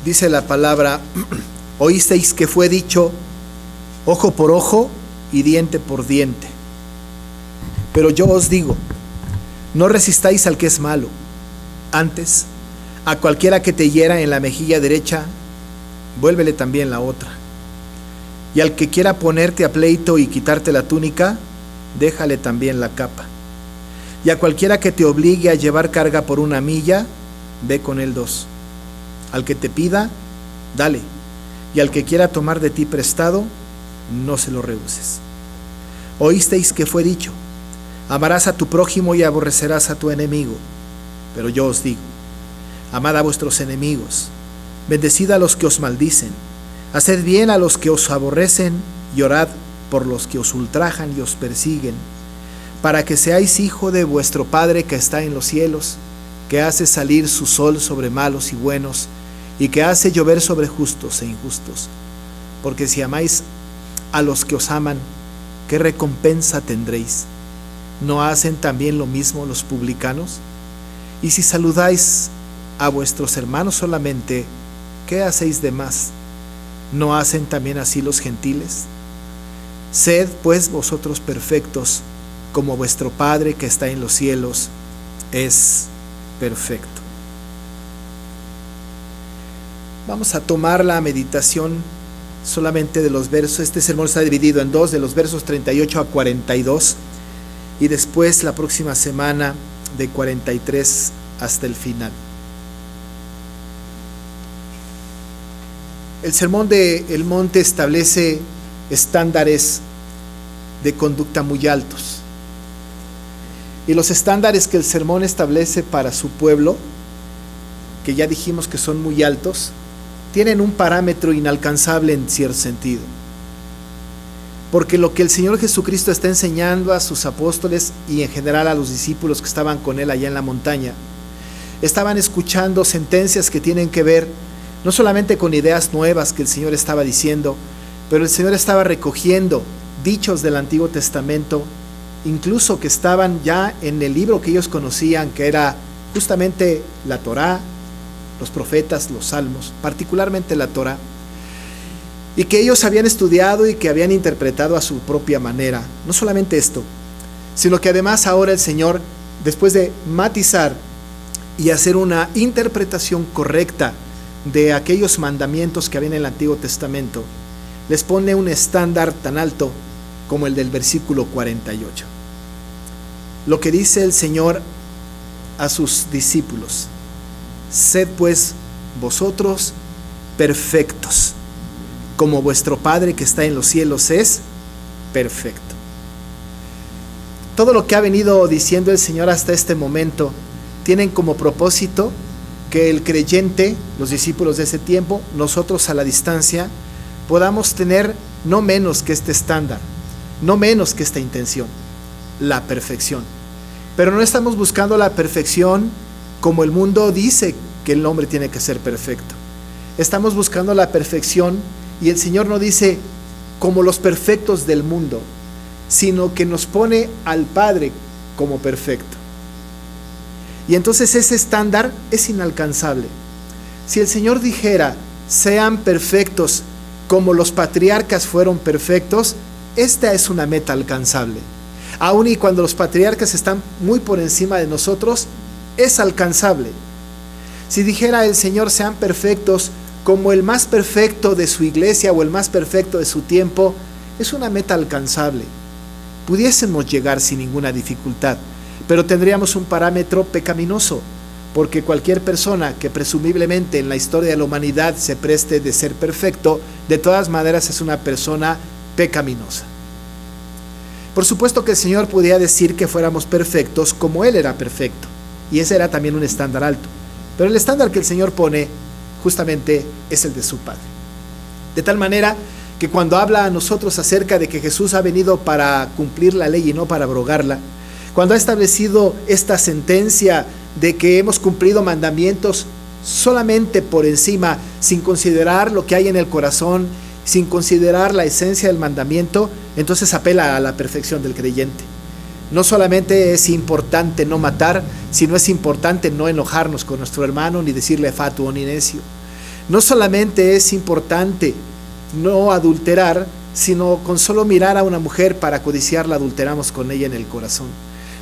Dice la palabra: oísteis que fue dicho ojo por ojo y diente por diente. Pero yo os digo, no resistáis al que es malo. Antes, a cualquiera que te hiera en la mejilla derecha, vuélvele también la otra. Y al que quiera ponerte a pleito y quitarte la túnica, déjale también la capa. Y a cualquiera que te obligue a llevar carga por 1 milla, ve con él 2. Al que te pida, dale. Y al que quiera tomar de ti prestado, no se lo rehuses. Oísteis que fue dicho: amarás a tu prójimo y aborrecerás a tu enemigo. Pero yo os digo, amad a vuestros enemigos, bendecid a los que os maldicen, haced bien a los que os aborrecen y orad por los que os ultrajan y os persiguen, para que seáis hijo de vuestro Padre que está en los cielos, que hace salir su sol sobre malos y buenos, y que hace llover sobre justos e injustos. Porque si amáis a los que os aman, ¿qué recompensa tendréis? ¿No hacen también lo mismo los publicanos? Y si saludáis a vuestros hermanos solamente, ¿qué hacéis de más? ¿No hacen también así los gentiles? Sed pues vosotros perfectos, como vuestro Padre que está en los cielos es perfecto. Vamos a tomar la meditación solamente de los versos. Este sermón está dividido en 2, de los versos 38 a 42, y después la próxima semana de 43 hasta el final. El Sermón del Monte establece estándares de conducta muy altos. Y los estándares que el sermón establece para su pueblo, que ya dijimos que son muy altos, tienen un parámetro inalcanzable en cierto sentido. Porque lo que el Señor Jesucristo está enseñando a sus apóstoles y en general a los discípulos que estaban con Él allá en la montaña, estaban escuchando sentencias que tienen que ver no solamente con ideas nuevas que el Señor estaba diciendo, pero el Señor estaba recogiendo dichos del Antiguo Testamento, incluso que estaban ya en el libro que ellos conocían, que era justamente la Torá, los profetas, los salmos, particularmente la Torá, y que ellos habían estudiado y que habían interpretado a su propia manera. No solamente esto, sino que además ahora el Señor, después de matizar y hacer una interpretación correcta de aquellos mandamientos que había en el Antiguo Testamento, les pone un estándar tan alto como el del versículo 48. Lo que dice el Señor a sus discípulos: sed pues vosotros perfectos, como vuestro Padre que está en los cielos es perfecto. Todo lo que ha venido diciendo el Señor hasta este momento tienen como propósito que el creyente, los discípulos de ese tiempo, nosotros a la distancia, podamos tener no menos que este estándar, no menos que esta intención, la perfección. Pero no estamos buscando la perfección como el mundo dice que el hombre tiene que ser perfecto. Estamos buscando la perfección, y el Señor no dice como los perfectos del mundo, sino que nos pone al Padre como perfecto. Y entonces ese estándar es inalcanzable. Si el Señor dijera: sean perfectos como los patriarcas fueron perfectos, esta es una meta alcanzable. Aun y cuando los patriarcas están muy por encima de nosotros, es alcanzable. Si dijera el Señor: sean perfectos como el más perfecto de su iglesia o el más perfecto de su tiempo, es una meta alcanzable. Pudiésemos llegar sin ninguna dificultad, pero tendríamos un parámetro pecaminoso, porque cualquier persona que presumiblemente en la historia de la humanidad se preste de ser perfecto, de todas maneras es una persona pecaminosa. Por supuesto que el Señor podía decir que fuéramos perfectos como Él era perfecto, y ese era también un estándar alto, pero el estándar que el Señor pone justamente es el de su Padre. De tal manera que cuando habla a nosotros acerca de que Jesús ha venido para cumplir la ley y no para abrogarla, cuando ha establecido esta sentencia de que hemos cumplido mandamientos solamente por encima, sin considerar lo que hay en el corazón, sin considerar la esencia del mandamiento, entonces apela a la perfección del creyente. No solamente es importante no matar, sino es importante no enojarnos con nuestro hermano, ni decirle fatuo ni necio. No solamente es importante no adulterar, sino con solo mirar a una mujer para codiciarla, adulteramos con ella en el corazón.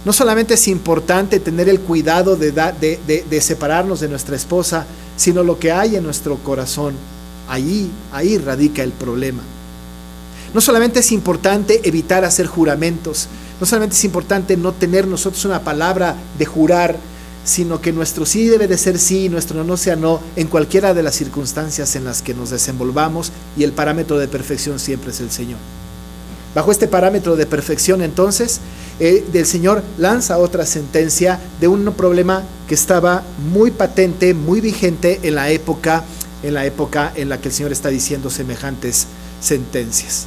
No solamente es importante tener el cuidado de separarnos de nuestra esposa, sino lo que hay en nuestro corazón. Ahí radica el problema. No solamente es importante evitar hacer juramentos, no solamente es importante no tener nosotros una palabra de jurar, sino que nuestro sí debe de ser sí y nuestro no sea no en cualquiera de las circunstancias en las que nos desenvolvamos, y el parámetro de perfección siempre es el Señor. Bajo este parámetro de perfección, entonces, el Señor lanza otra sentencia de un problema que estaba muy patente, muy vigente en la época en la que el Señor está diciendo semejantes sentencias.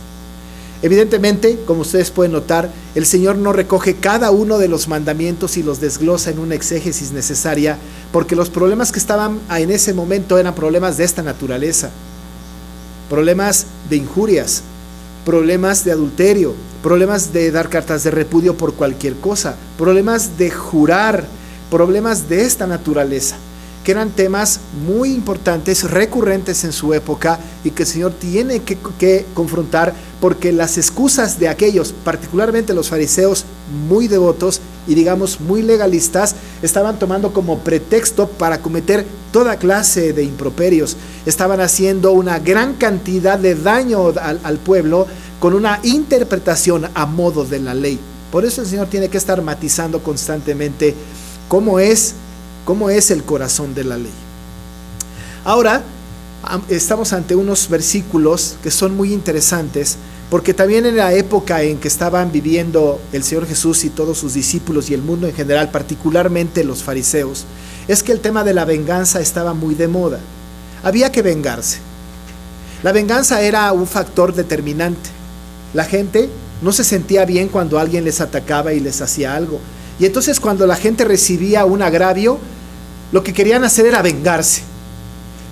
Evidentemente, como ustedes pueden notar, el Señor no recoge cada uno de los mandamientos y los desglosa en una exégesis necesaria, porque los problemas que estaban en ese momento eran problemas de esta naturaleza: problemas de injurias, problemas de adulterio, problemas de dar cartas de repudio por cualquier cosa, problemas de jurar, problemas de esta naturaleza, que eran temas muy importantes, recurrentes en su época, y que el Señor tiene que confrontar, porque las excusas de aquellos, particularmente los fariseos muy devotos y digamos muy legalistas, estaban tomando como pretexto para cometer toda clase de improperios. Estaban haciendo una gran cantidad de daño al pueblo con una interpretación a modo de la ley. Por eso el Señor tiene que estar matizando constantemente cómo es el corazón de la ley. Ahora estamos ante unos versículos que son muy interesantes, porque también en la época en que estaban viviendo el Señor Jesús y todos sus discípulos y el mundo en general, particularmente los fariseos, es que el tema de la venganza estaba muy de moda. Había que vengarse. La venganza era un factor determinante. La gente no se sentía bien cuando alguien les atacaba y les hacía algo. Y entonces, cuando la gente recibía un agravio, lo que querían hacer era vengarse.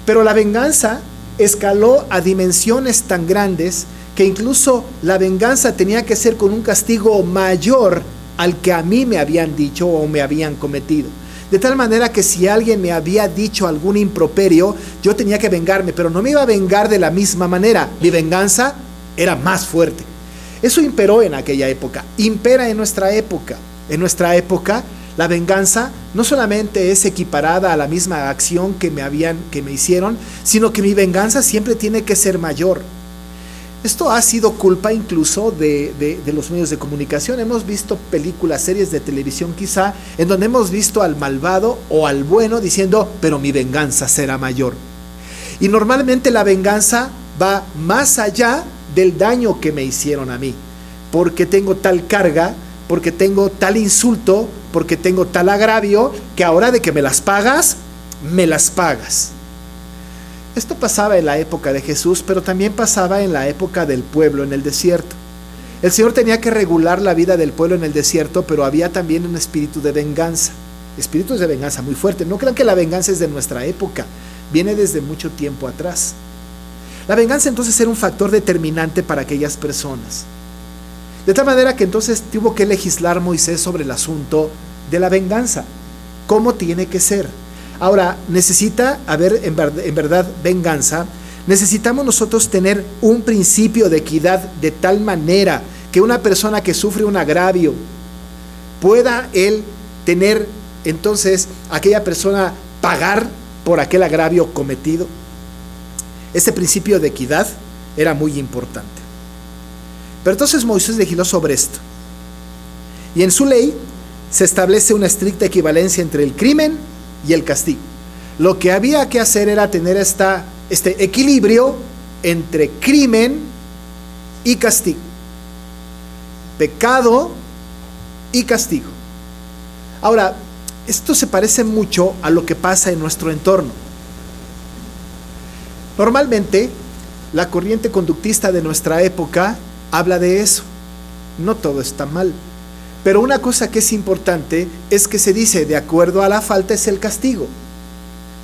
Pero la venganza escaló a dimensiones tan grandes que incluso la venganza tenía que ser con un castigo mayor al que a mí me habían dicho o me habían cometido. De tal manera que si alguien me había dicho algún improperio, yo tenía que vengarme, pero no me iba a vengar de la misma manera. Mi venganza era más fuerte. Eso imperó en aquella época, impera en nuestra época. En nuestra época, la venganza no solamente es equiparada a la misma acción que me hicieron, sino que mi venganza siempre tiene que ser mayor. Esto ha sido culpa incluso de los medios de comunicación. Hemos visto películas, series de televisión quizá, en donde hemos visto al malvado o al bueno diciendo, pero mi venganza será mayor. Y normalmente la venganza va más allá del daño que me hicieron a mí, porque tengo tal carga, porque tengo tal insulto, porque tengo tal agravio, que ahora de que me las pagas, me las pagas. Esto pasaba en la época de Jesús, pero también pasaba en la época del pueblo en el desierto. El Señor tenía que regular la vida del pueblo en el desierto, pero había también un espíritu de venganza. Espíritus de venganza muy fuerte. No crean que la venganza es de nuestra época, viene desde mucho tiempo atrás. La venganza entonces era un factor determinante para aquellas personas. De tal manera que entonces tuvo que legislar Moisés sobre el asunto de la venganza. ¿Cómo tiene que ser? Ahora, necesita haber en verdad venganza. Necesitamos nosotros tener un principio de equidad de tal manera que una persona que sufre un agravio pueda él tener entonces aquella persona pagar por aquel agravio cometido. Ese principio de equidad era muy importante. Pero entonces Moisés legisló sobre esto. Y en su ley se establece una estricta equivalencia entre el crimen y el castigo. Lo que había que hacer era tener este equilibrio entre crimen y castigo. Pecado y castigo. Ahora, esto se parece mucho a lo que pasa en nuestro entorno. Normalmente, la corriente conductista de nuestra época habla de eso. No todo está mal. Pero una cosa que es importante es que se dice, de acuerdo a la falta es el castigo.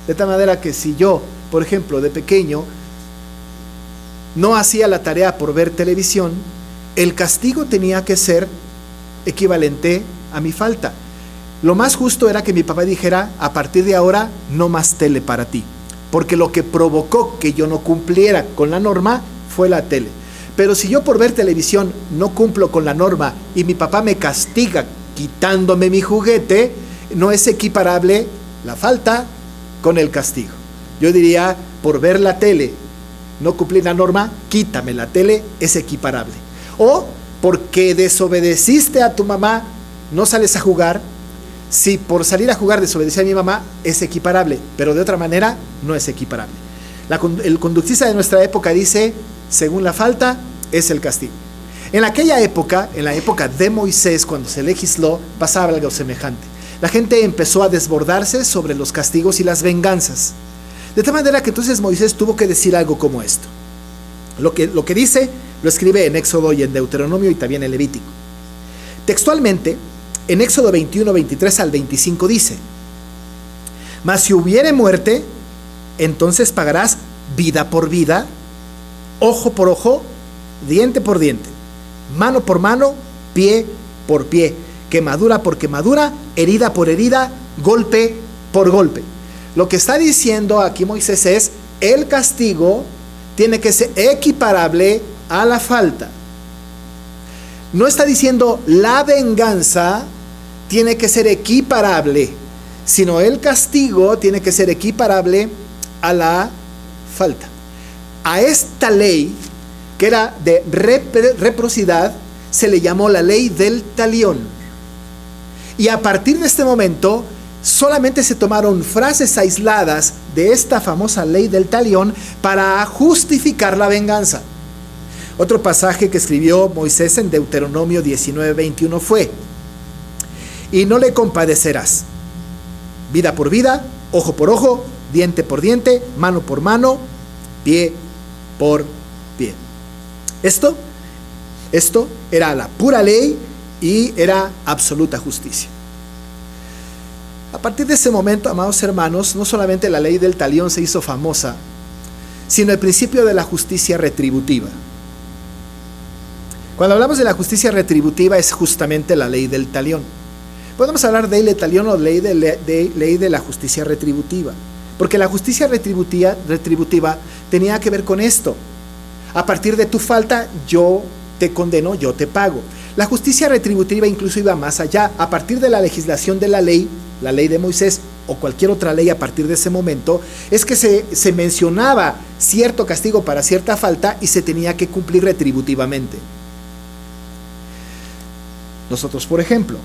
De tal manera que si yo, por ejemplo, de pequeño, no hacía la tarea por ver televisión, el castigo tenía que ser equivalente a mi falta. Lo más justo era que mi papá dijera, a partir de ahora, no más tele para ti. porque lo que provocó que yo no cumpliera con la norma fue la tele. Pero si yo por ver televisión no cumplo con la norma y mi papá me castiga quitándome mi juguete, no es equiparable la falta con el castigo. Yo diría, por ver la tele, no cumplir la norma, quítame la tele, es equiparable. O porque desobedeciste a tu mamá, no sales a jugar. Si por salir a jugar desobedecí a mi mamá, es equiparable, pero de otra manera no es equiparable. El conductista de nuestra época dice, según la falta, es el castigo. En aquella época, en la época de Moisés, cuando se legisló, pasaba algo semejante. La gente empezó a desbordarse sobre los castigos y las venganzas. De tal manera que entonces Moisés tuvo que decir algo como esto. Lo que dice, lo escribe en Éxodo y en Deuteronomio y también en Levítico. Textualmente, en Éxodo 21, 23 al 25 dice: mas si hubiere muerte, entonces pagarás vida por vida, ojo por ojo, diente por diente, mano por mano, pie por pie, quemadura por quemadura, herida por herida, golpe por golpe. Lo que está diciendo aquí Moisés es, el castigo tiene que ser equiparable a la falta. No está diciendo la venganza tiene que ser equiparable, sino el castigo tiene que ser equiparable a la falta. A esta ley, que era de reciprocidad, se le llamó la ley del talión. Y a partir de este momento, solamente se tomaron frases aisladas de esta famosa ley del talión para justificar la venganza. Otro pasaje que escribió Moisés en Deuteronomio 19, 21 fue: y no le compadecerás, vida por vida, ojo por ojo, diente por diente, mano por mano, pie por pie. Esto era la pura ley y era absoluta justicia. A partir de ese momento, amados hermanos, no solamente la ley del talión se hizo famosa, sino el principio de la justicia retributiva. Cuando hablamos de la justicia retributiva es justamente la ley del talión. Podemos hablar de ley del talión o ley de la justicia retributiva, porque la justicia retributiva tenía que ver con esto. A partir de tu falta, yo te condeno, yo te pago. La justicia retributiva incluso iba más allá. A partir de la legislación de la ley de Moisés o cualquier otra ley a partir de ese momento, es que se mencionaba cierto castigo para cierta falta y se tenía que cumplir retributivamente. Nosotros, por ejemplo,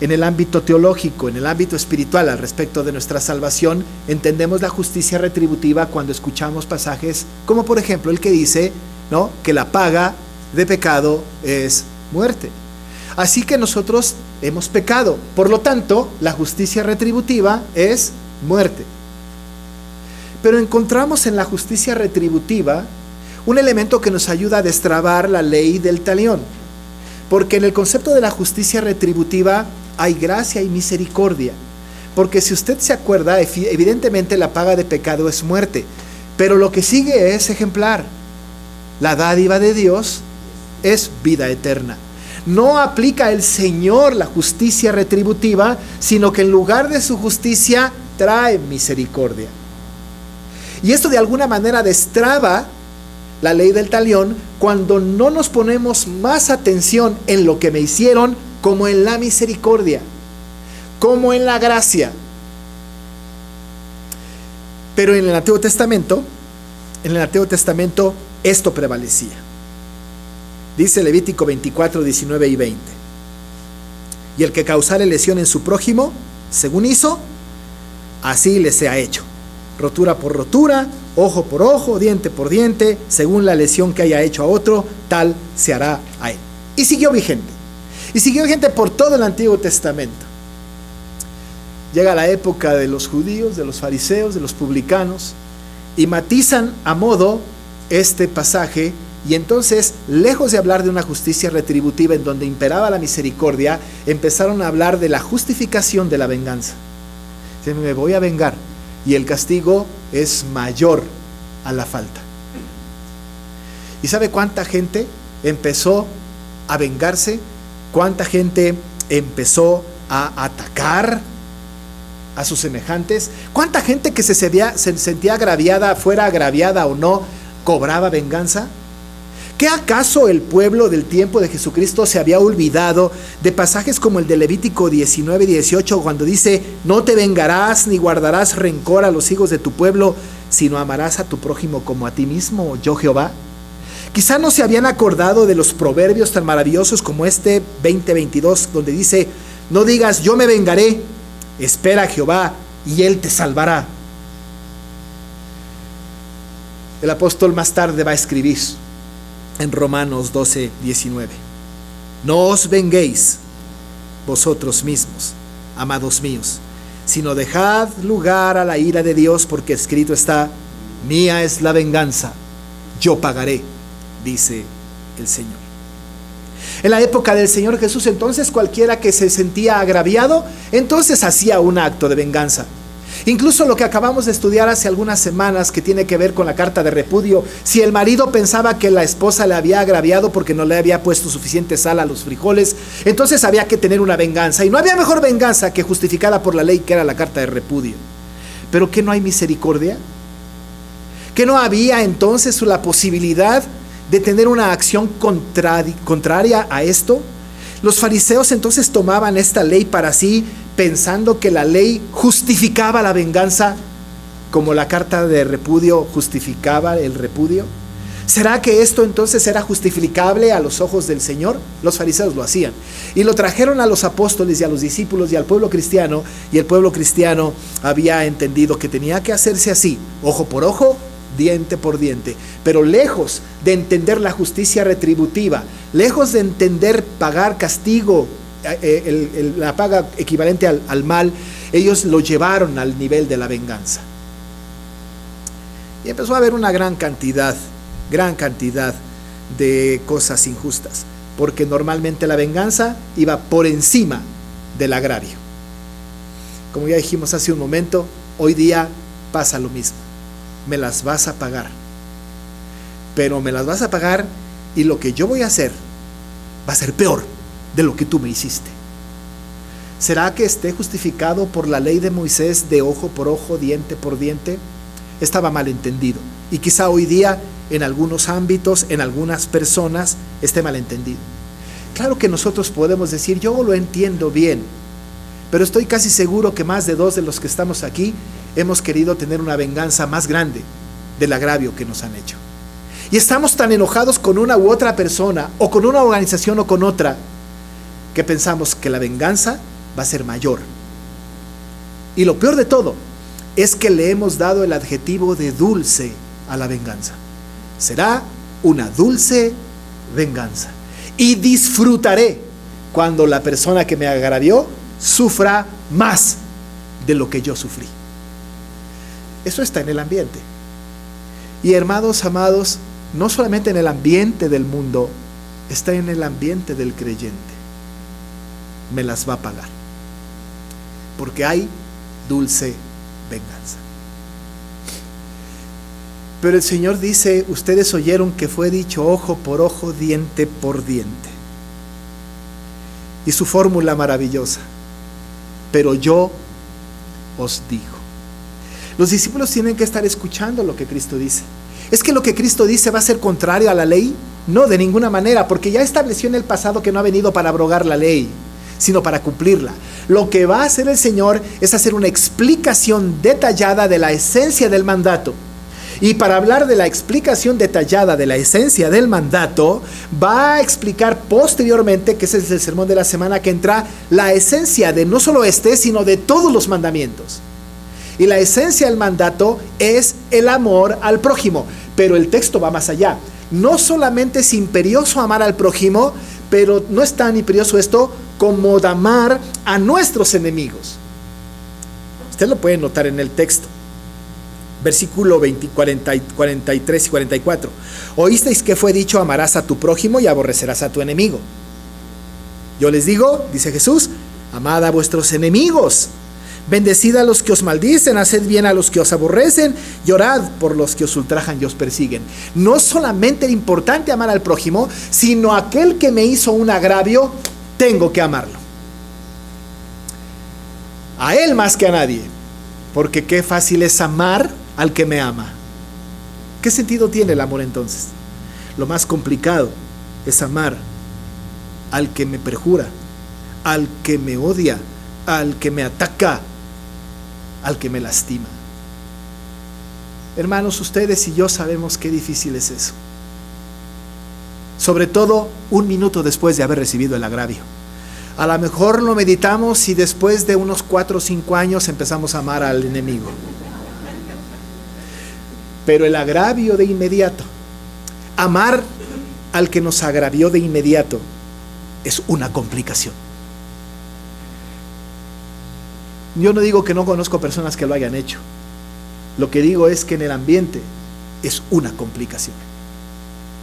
en el ámbito teológico, en el ámbito espiritual, al respecto de nuestra salvación, entendemos la justicia retributiva cuando escuchamos pasajes como por ejemplo el que dice, ¿no?, que la paga de pecado es muerte. Así que nosotros hemos pecado, por lo tanto, la justicia retributiva es muerte. Pero encontramos en la justicia retributiva un elemento que nos ayuda a destrabar la ley del talión, porque en el concepto de la justicia retributiva hay gracia y misericordia. Porque si usted se acuerda, evidentemente la paga de pecado es muerte, pero lo que sigue es ejemplar. La dádiva de Dios es vida eterna. No aplica el Señor la justicia retributiva, sino que en lugar de su justicia trae misericordia. Y esto de alguna manera destraba la ley del talión cuando no nos ponemos más atención en lo que me hicieron como en la misericordia, como en la gracia. Pero en el Antiguo Testamento esto prevalecía. Dice Levítico 24, 19 y 20: y el que causare lesión en su prójimo, según hizo, así le sea hecho. Rotura por rotura, ojo por ojo, diente por diente, según la lesión que haya hecho a otro, tal se hará a él. Y siguió vigente. Y siguió vigente por todo el Antiguo Testamento. Llega la época de los judíos, de los fariseos, de los publicanos, y matizan a modo este pasaje, y entonces, lejos de hablar de una justicia retributiva en donde imperaba la misericordia, empezaron a hablar de la justificación de la venganza. Dicen, me voy a vengar, y el castigo es mayor a la falta. ¿Y sabe cuánta gente empezó a vengarse? ¿Cuánta gente empezó a atacar a sus semejantes? ¿Cuánta gente que se sentía agraviada, fuera agraviada o no, cobraba venganza? ¿Qué acaso el pueblo del tiempo de Jesucristo se había olvidado de pasajes como el de Levítico 19:18, cuando dice: no te vengarás ni guardarás rencor a los hijos de tu pueblo, sino amarás a tu prójimo como a ti mismo, yo Jehová? Quizá no se habían acordado de los proverbios tan maravillosos como este 20:22, donde dice: no digas yo me vengaré, espera a Jehová y él te salvará. El apóstol más tarde va a escribir en Romanos 12:19: no os venguéis vosotros mismos, amados míos, sino dejad lugar a la ira de Dios, porque escrito está: mía es la venganza, yo pagaré, dice el Señor. En la época del Señor Jesús, entonces, cualquiera que se sentía agraviado, entonces hacía un acto de venganza. Incluso lo que acabamos de estudiar hace algunas semanas, que tiene que ver con la carta de repudio. Si el marido pensaba que la esposa le había agraviado porque no le había puesto suficiente sal a los frijoles, entonces había que tener una venganza, y no había mejor venganza que justificada por la ley, que era la carta de repudio. ¿Pero qué no hay misericordia? ¿Que no había entonces la posibilidad de tener una acción contraria a esto? Los fariseos entonces tomaban esta ley para sí, pensando que la ley justificaba la venganza, como la carta de repudio justificaba el repudio. ¿Será que esto entonces era justificable a los ojos del Señor? Los fariseos lo hacían, y lo trajeron a los apóstoles y a los discípulos y al pueblo cristiano, y el pueblo cristiano había entendido que tenía que hacerse así, ojo por ojo, diente por diente. Pero lejos de entender la justicia retributiva, lejos de entender pagar castigo, la paga equivalente al mal, ellos lo llevaron al nivel de la venganza. Y empezó a haber una gran cantidad de cosas injustas, porque normalmente la venganza iba por encima del agravio. Como ya dijimos hace un momento, hoy día pasa lo mismo. Me las vas a pagar, pero me las vas a pagar, y lo que yo voy a hacer va a ser peor de lo que tú me hiciste. ¿Será que esté justificado por la ley de Moisés de ojo por ojo, diente por diente? Estaba mal entendido, y quizá hoy día en algunos ámbitos, en algunas personas, esté mal entendido. Claro que nosotros podemos decir: yo lo entiendo bien, pero estoy casi seguro que más de 2 de los que estamos aquí hemos querido tener una venganza más grande del agravio que nos han hecho. Y estamos tan enojados con una u otra persona, o con una organización o con otra, que pensamos que la venganza va a ser mayor. Y lo peor de todo es que le hemos dado el adjetivo de dulce a la venganza. Será una dulce venganza, y disfrutaré cuando la persona que me agravió sufra más de lo que yo sufrí. Eso está en el ambiente. Y hermanos amados, no solamente en el ambiente del mundo, está en el ambiente del creyente. Me las va a pagar, porque hay dulce venganza. Pero el Señor dice: ustedes oyeron que fue dicho ojo por ojo, diente por diente. Y su fórmula maravillosa: pero yo os digo. Los discípulos tienen que estar escuchando lo que Cristo dice. ¿Es que lo que Cristo dice va a ser contrario a la ley? No, de ninguna manera, porque ya estableció en el pasado que no ha venido para abrogar la ley, sino para cumplirla. Lo que va a hacer el Señor es hacer una explicación detallada de la esencia del mandato. Y para hablar de la explicación detallada de la esencia del mandato, va a explicar posteriormente, que ese es el sermón de la semana que entra, la esencia de no solo este, sino de todos los mandamientos. Y la esencia del mandato es el amor al prójimo. Pero el texto va más allá. No solamente es imperioso amar al prójimo, pero no es tan imperioso esto como de amar a nuestros enemigos. Usted lo puede notar en el texto. Versículo 43 y 44. Oísteis que fue dicho: amarás a tu prójimo y aborrecerás a tu enemigo. Yo les digo, dice Jesús, amad a vuestros enemigos, bendecid a los que os maldicen, haced bien a los que os aborrecen, y orad por los que os ultrajan y os persiguen. No solamente es importante amar al prójimo, sino aquel que me hizo un agravio, tengo que amarlo. a Él más que a nadie, porque qué fácil es amar al que me ama. ¿Qué sentido tiene el amor entonces? Lo más complicado es amar al que me perjura, al que me odia, al que me ataca, al que me lastima. Hermanos, ustedes y yo sabemos qué difícil es eso. Sobre todo un minuto después de haber recibido el agravio. A lo mejor lo meditamos y después de unos 4 o 5 años empezamos a amar al enemigo. Pero el agravio de inmediato, amar al que nos agravió de inmediato, es una complicación. Yo no digo que no conozco personas que lo hayan hecho. Lo que digo es que en el ambiente es una complicación.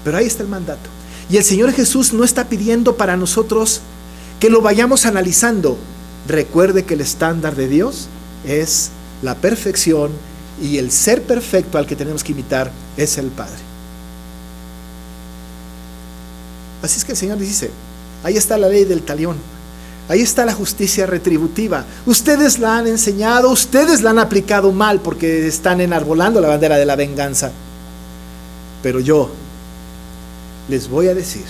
Pero ahí está el mandato. Y el Señor Jesús no está pidiendo para nosotros que lo vayamos analizando. Recuerde que el estándar de Dios es la perfección y el ser perfecto al que tenemos que imitar es el Padre. Así es que el Señor dice, ahí está la ley del talión, ahí está la justicia retributiva. Ustedes la han enseñado, ustedes la han aplicado mal porque están enarbolando la bandera de la venganza. Pero yo les voy a decir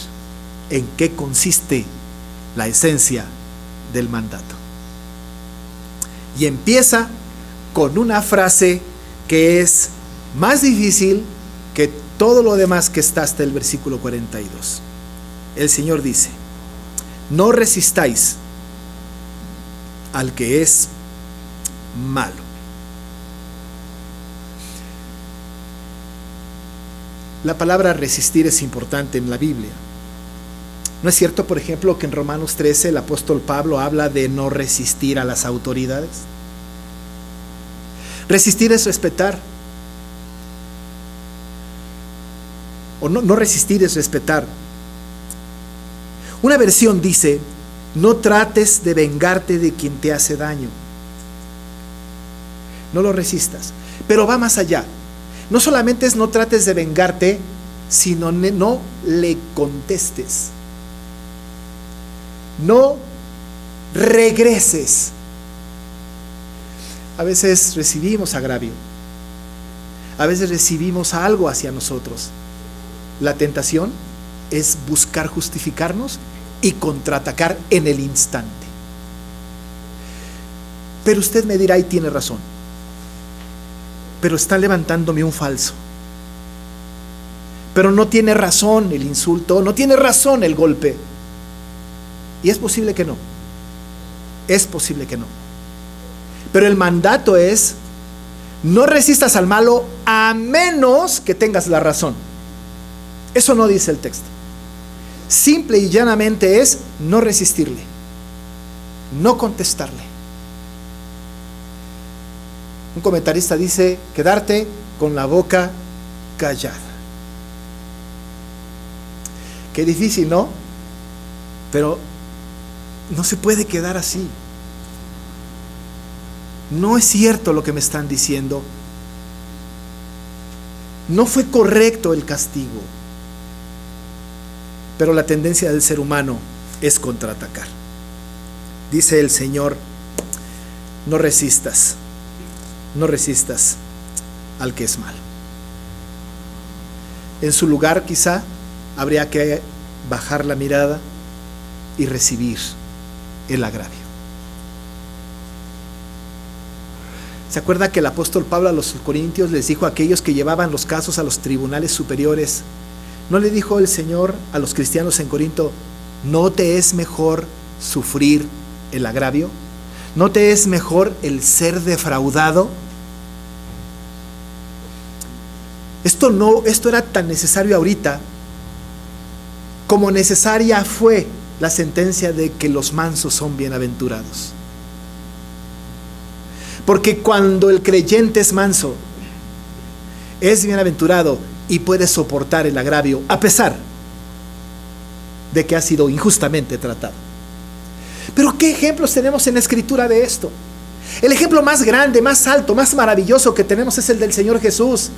en qué consiste la esencia del mandato. Y empieza con una frase que es más difícil que todo lo demás que está hasta el versículo 42. El Señor dice, no resistáis al que es malo. La palabra resistir es importante en la Biblia. ¿No es cierto, por ejemplo, que en Romanos 13 el apóstol Pablo habla de no resistir a las autoridades? Resistir es respetar. O no resistir es respetar. Una versión dice, no trates de vengarte de quien te hace daño. No lo resistas. Pero va más allá. No solamente es no trates de vengarte, sino no le contestes. No regreses. A veces recibimos agravio. A veces recibimos algo hacia nosotros. La tentación es buscar justificarnos y contraatacar en el instante. Pero usted me dirá, y tiene razón, pero está levantándome un falso. Pero no tiene razón el insulto, no tiene razón el golpe. Y es posible que no. Es posible que no. Pero el mandato es, no resistas al malo a menos que tengas la razón. Eso no dice el texto. Simple y llanamente es no resistirle, no contestarle. Un comentarista dice, quedarte con la boca callada. Qué difícil, ¿no? Pero no se puede quedar así. No es cierto lo que me están diciendo. No fue correcto el castigo. Pero la tendencia del ser humano es contraatacar. Dice el Señor, no resistas al que es malo. En su lugar quizá habría que bajar la mirada y recibir el agravio. ¿Se acuerda que el apóstol Pablo a los corintios les dijo a aquellos que llevaban los casos a los tribunales superiores? ¿No le dijo el Señor a los cristianos en Corinto, no te es mejor sufrir el agravio? ¿No te es mejor el ser defraudado? Esto era tan necesario ahorita como necesaria fue la sentencia de que los mansos son bienaventurados. Porque cuando el creyente es manso, es bienaventurado y puede soportar el agravio a pesar de que ha sido injustamente tratado. Pero ¿qué ejemplos tenemos en la Escritura de esto? El ejemplo más grande, más alto, más maravilloso que tenemos es el del Señor Jesús.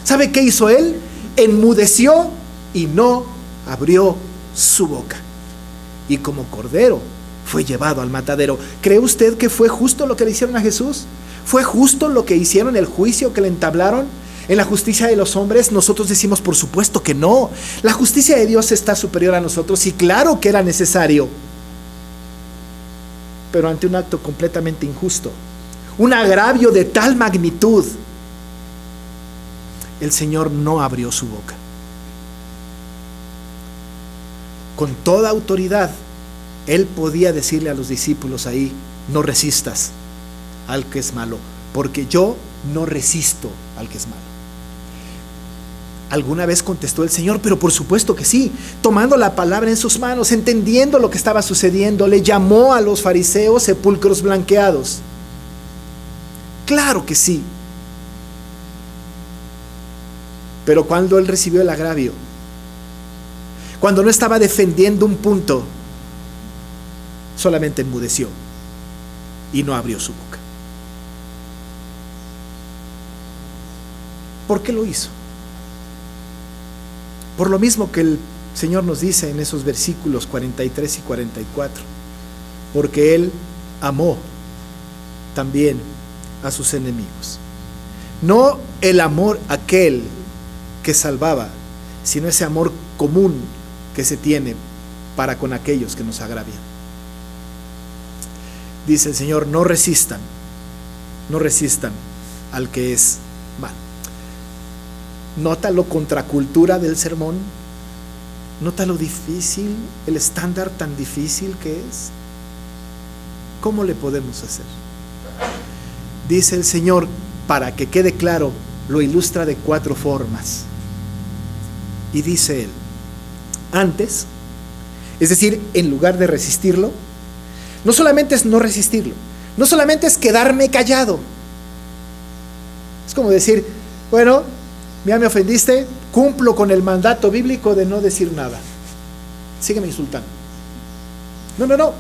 ¿Sabe qué hizo Él? Enmudeció y no abrió su boca. Y como cordero fue llevado al matadero. ¿Cree usted que fue justo lo que le hicieron a Jesús? ¿Fue justo lo que hicieron, el juicio que le entablaron? ¿En la justicia de los hombres? Nosotros decimos, por supuesto que no. La justicia de Dios está superior a nosotros y claro que era necesario. Pero ante un acto completamente injusto, un agravio de tal magnitud, el Señor no abrió su boca. Con toda autoridad, Él podía decirle a los discípulos ahí: no resistas al que es malo, porque yo no resisto al que es malo. ¿Alguna vez contestó el Señor? Pero por supuesto que sí. Tomando la palabra en sus manos, entendiendo lo que estaba sucediendo, le llamó a los fariseos sepulcros blanqueados. Claro que sí. Pero cuando él recibió el agravio, cuando no estaba defendiendo un punto, solamente enmudeció y no abrió su boca. ¿Por qué lo hizo? Por lo mismo que el Señor nos dice en esos versículos 43 y 44, porque Él amó también a sus enemigos. No el amor aquel que salvaba, sino ese amor común que se tiene para con aquellos que nos agravian. Dice el Señor: no resistan al que es malo. ¿Nota lo contracultura del sermón? ¿Nota lo difícil, el estándar tan difícil que es? ¿Cómo le podemos hacer? Dice el Señor, para que quede claro, lo ilustra de 4 formas. Y dice Él: antes, es decir, en lugar de resistirlo, no solamente es no resistirlo, no solamente es quedarme callado. Es como decir, bueno, ya me ofendiste, cumplo con el mandato bíblico de no decir nada. Sígueme insultando. No.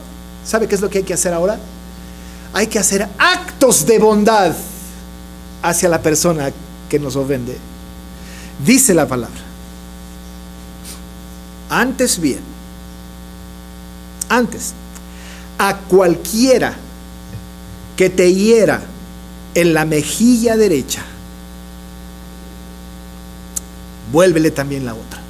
¿Sabe qué es lo que hay que hacer ahora? Hay que hacer actos de bondad hacia la persona que nos ofende. Dice la palabra: antes bien, a cualquiera que te hiera en la mejilla derecha, vuélvele también la otra.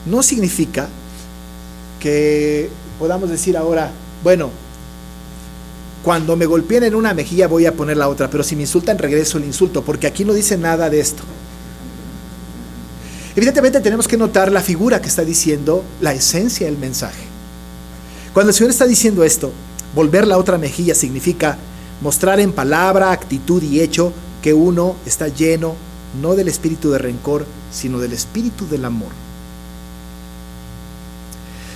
No significa que podamos decir ahora, bueno, cuando me golpeen en una mejilla voy a poner la otra, pero si me insultan regreso el insulto, porque aquí no dice nada de esto. Evidentemente tenemos que notar la figura que está diciendo la esencia del mensaje. Cuando el Señor está diciendo esto, volver la otra mejilla significa mostrar en palabra, actitud y hecho que uno está lleno no del espíritu de rencor, sino del espíritu del amor.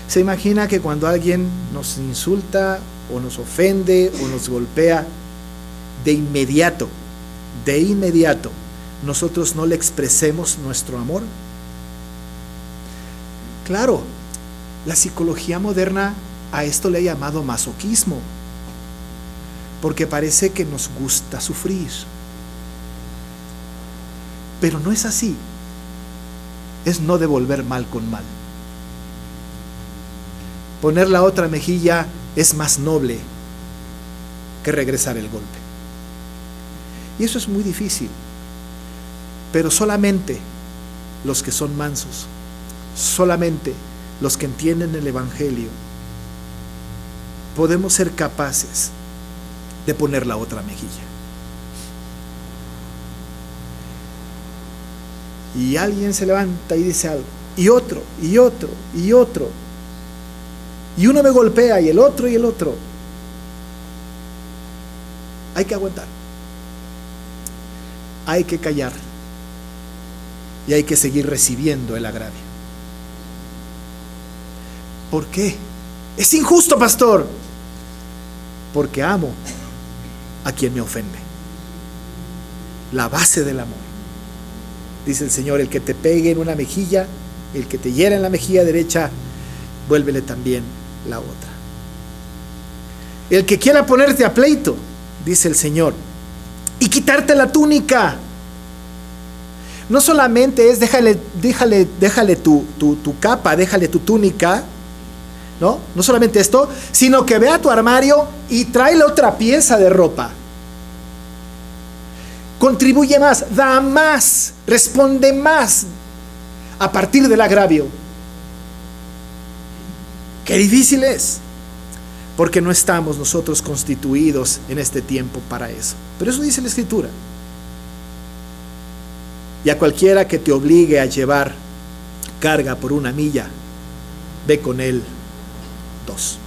Se imagina que cuando alguien nos insulta o nos ofende o nos golpea, de inmediato, nosotros no le expresemos nuestro amor. Claro, la psicología moderna a esto le ha llamado masoquismo, porque parece que nos gusta sufrir. Pero no es así. Es no devolver mal con mal. Poner la otra mejilla es más noble que regresar el golpe. Y eso es muy difícil. Pero solamente los que son mansos, solamente los que entienden el Evangelio, podemos ser capaces de poner la otra mejilla. Y alguien se levanta y dice algo, y otro, y otro, y otro. Y uno me golpea, y el otro, y el otro. Hay que aguantar. Hay que callar. Y hay que seguir recibiendo el agravio. ¿Por qué? Es injusto, pastor. Porque amo a quien me ofende. La base del amor. Dice el Señor: el que te pegue en una mejilla, el que te hiera en la mejilla derecha, vuélvele también la otra. El que quiera ponerte a pleito, dice el Señor, y quitarte la túnica, no solamente es déjale tu capa, déjale tu túnica, ¿no? No solamente esto, sino que ve a tu armario y tráele otra pieza de ropa. Contribuye más, da más, responde más a partir del agravio. Qué difícil es, porque no estamos nosotros constituidos en este tiempo para eso. Pero eso dice la Escritura. Y a cualquiera que te obligue a llevar carga por 1 milla, ve con él 2.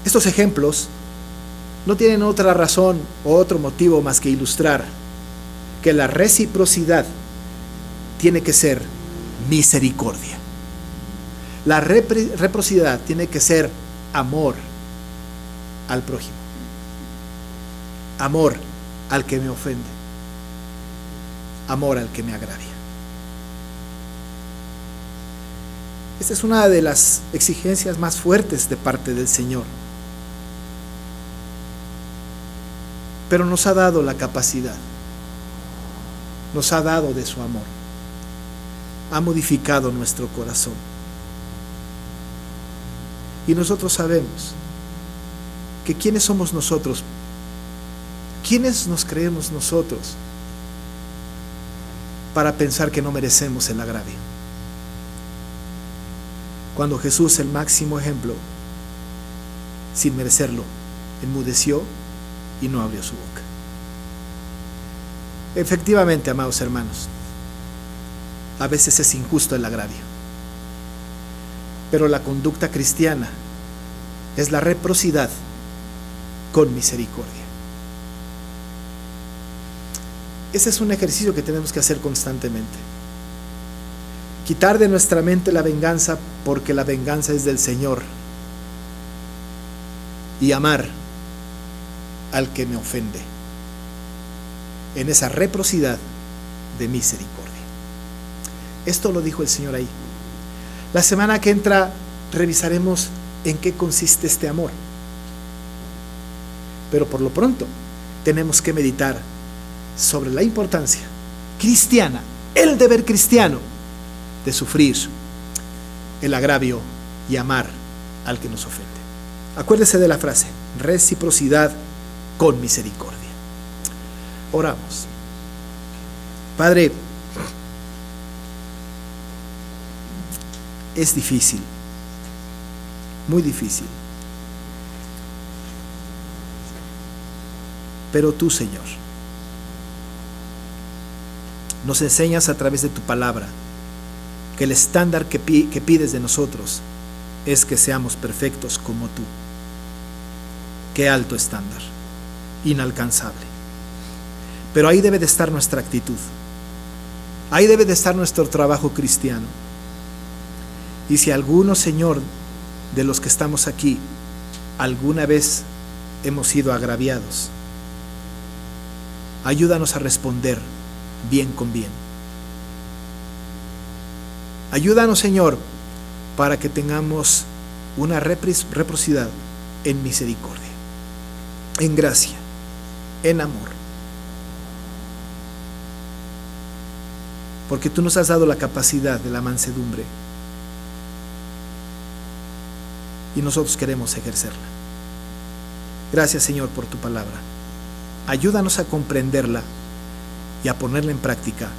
Estos ejemplos no tienen otra razón o otro motivo más que ilustrar que la reciprocidad tiene que ser misericordia. La reciprocidad tiene que ser amor al prójimo, amor al que me ofende, amor al que me agravia. Esta es una de las exigencias más fuertes de parte del Señor. Pero nos ha dado la capacidad, nos ha dado de su amor, ha modificado nuestro corazón. Y nosotros sabemos que ¿quiénes somos nosotros? ¿Quiénes nos creemos nosotros para pensar que no merecemos el agravio? Cuando Jesús, el máximo ejemplo, sin merecerlo, enmudeció y no abrió su boca. Efectivamente, amados hermanos, a veces es injusto el agravio, pero la conducta cristiana es la reciprocidad con misericordia. Ese es un ejercicio que tenemos que hacer constantemente. Quitar de nuestra mente la venganza, porque la venganza es del Señor, y amar al que me ofende en esa reciprocidad de misericordia. Esto lo dijo el Señor ahí. La semana que entra revisaremos en qué consiste este amor, pero por lo pronto tenemos que meditar sobre la importancia cristiana, el deber cristiano de sufrir el agravio y amar al que nos ofende. Acuérdese de la frase: reciprocidad con misericordia. Oramos. Padre, es difícil, muy difícil, pero tú, Señor, nos enseñas a través de tu palabra que el estándar que pides de nosotros es que seamos perfectos como tú. Qué alto estándar, inalcanzable. Pero ahí debe de estar nuestra actitud, ahí debe de estar nuestro trabajo cristiano. Y si alguno, Señor, de los que estamos aquí, alguna vez hemos sido agraviados, ayúdanos a responder bien con bien. Ayúdanos, Señor, para que tengamos una reciprocidad en misericordia, en gracia, en amor. Porque tú nos has dado la capacidad de la mansedumbre y nosotros queremos ejercerla. Gracias, Señor, por tu palabra. Ayúdanos a comprenderla y a ponerla en práctica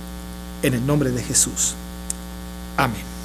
en el nombre de Jesús. Amén.